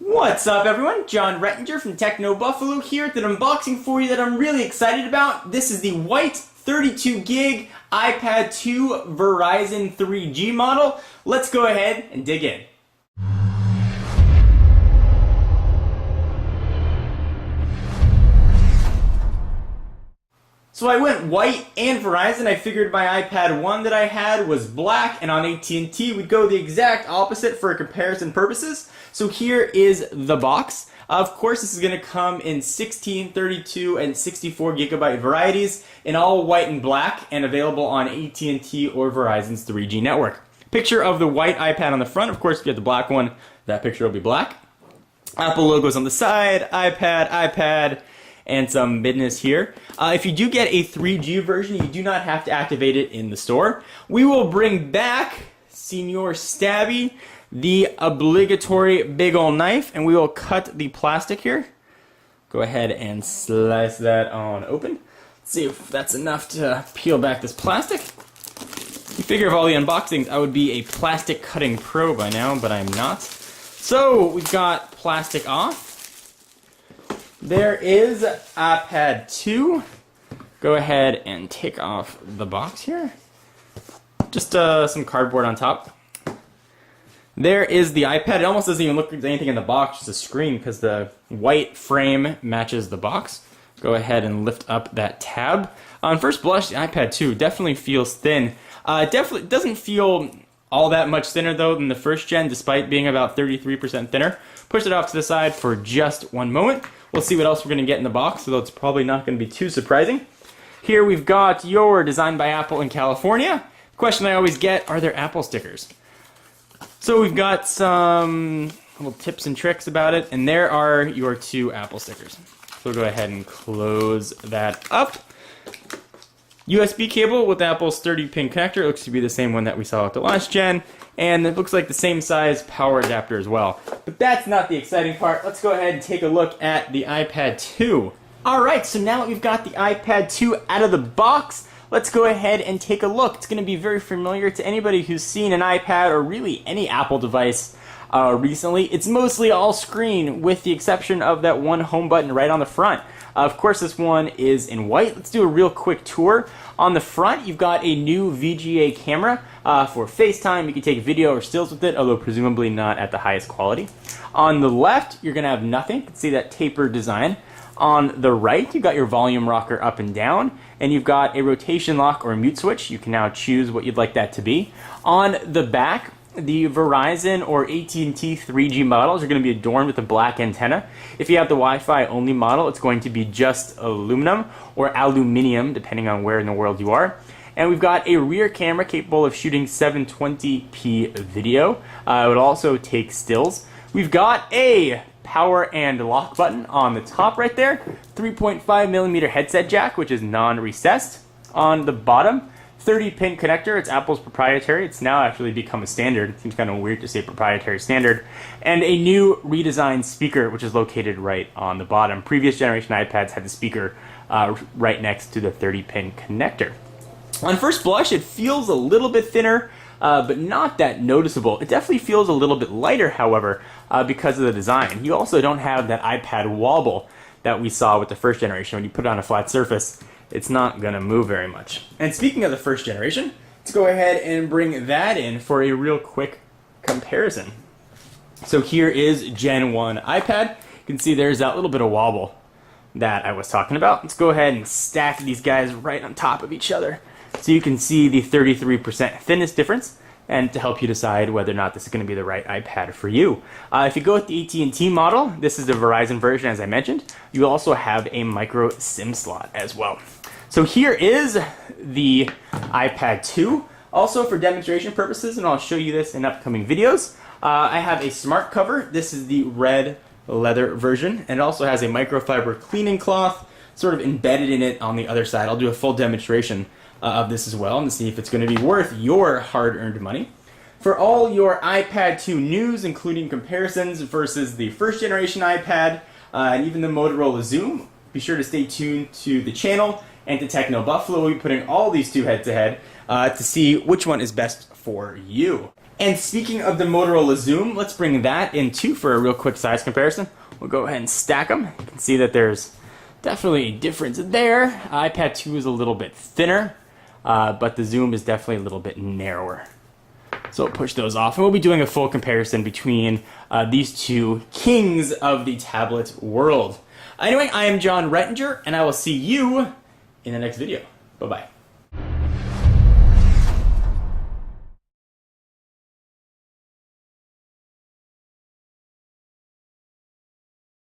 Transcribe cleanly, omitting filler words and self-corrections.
What's up everyone? John Rettinger from Techno Buffalo here with an unboxing for you that I'm really excited about. This is the white 32 gig iPad 2 Verizon 3G model. Let's go ahead and dig in. So I went white and Verizon. I figured my iPad 1 that I had was black, and on AT&T we'd go the exact opposite for comparison purposes. So here is the box. Of course, this is going to come in 16, 32, and 64 gigabyte varieties in all white and black, and available on AT&T or Verizon's 3G network. Picture of the white iPad on the front. Of course, if you get the black one, that picture will be black. Apple logos on the side, iPad, and some business here. If you do get a 3G version, you do not have to activate it in the store. We will bring back Senor Stabby, the obligatory big ol' knife, and we will cut the plastic here. Go ahead and slice that on open. Let's see if that's enough to peel back this plastic. You figure of all the unboxings, I would be a plastic cutting pro by now, but I'm not. So we've got plastic off. There is iPad 2. Go ahead and take off the box here. Just some cardboard on top. There is the iPad. It almost doesn't even look like anything in the box, just a screen, because the white frame matches the box. Go ahead and lift up that tab. On first blush, the iPad 2 definitely feels thin. Definitely doesn't feel all that much thinner though than the first gen, despite being about 33% thinner. Push it off to the side for just one moment. We'll see what else we're going to get in the box, although it's probably not going to be too surprising. Here we've got your Designed by Apple in California. The question I always get, are there Apple stickers? So we've got some little tips and tricks about it, and there are your two Apple stickers. So we'll go ahead and close that up. USB cable with Apple's 30-pin connector. It looks to be the same one that we saw with the last gen, and it looks like the same size power adapter as well. But that's not the exciting part. Let's go ahead and take a look at the iPad 2. Alright, so now that we've got the iPad 2 out of the box, let's go ahead and take a look. It's going to be very familiar to anybody who's seen an iPad or really any Apple device recently. It's mostly all screen with the exception of that one home button right on the front. Of course, this one is in white. Let's do a real quick tour. On the front, you've got a new VGA camera for FaceTime. You can take video or stills with it, although presumably not at the highest quality. On the left, you're going to have nothing. You can see that tapered design. On the right, you've got your volume rocker up and down, and you've got a rotation lock or a mute switch. You can now choose what you'd like that to be. On the back, the Verizon or AT&T 3G models are going to be adorned with a black antenna. If you have the Wi-Fi only model, it's going to be just aluminum or aluminium, depending on where in the world you are. And we've got a rear camera capable of shooting 720p video. It would also take stills. We've got a power and lock button on the top right there. 3.5mm headset jack, which is non-recessed. On the bottom, 30-pin connector. It's Apple's proprietary. It's now actually become a standard. It seems kind of weird to say proprietary standard. And a new redesigned speaker, which is located right on the bottom. Previous generation iPads had the speaker right next to the 30-pin connector. On first blush, it feels a little bit thinner, but not that noticeable. It definitely feels a little bit lighter, however, because of the design. You also don't have that iPad wobble that we saw with the first generation. When you put it on a flat surface, it's not going to move very much. And speaking of the first generation, let's go ahead and bring that in for a real quick comparison. So here is Gen 1 iPad. You can see there's that little bit of wobble that I was talking about. Let's go ahead and stack these guys right on top of each other so you can see the 33% thinness difference, and to help you decide whether or not this is going to be the right iPad for you. If you go with the AT&T model, this is the Verizon version as I mentioned. You also have a micro SIM slot as well. So here is the iPad 2. Also for demonstration purposes, and I'll show you this in upcoming videos, I have a smart cover. This is the red leather version, and it also has a microfiber cleaning cloth sort of embedded in it on the other side. I'll do a full demonstration of this as well and see if it's going to be worth your hard-earned money. For all your iPad 2 news, including comparisons versus the first generation iPad and even the Motorola Xoom, be sure to stay tuned to the channel and to Techno Buffalo. We'll be putting all these two head-to-head to see which one is best for you. And speaking of the Motorola Zoom, let's bring that in too for a real quick size comparison. We'll go ahead and stack them. You can see that there's definitely a difference there. iPad 2 is a little bit thinner, but the Zoom is definitely a little bit narrower. So we'll push those off, and we'll be doing a full comparison between these two kings of the tablet world. Anyway, I am John Rettinger, and I will see you in the next video. Bye-bye.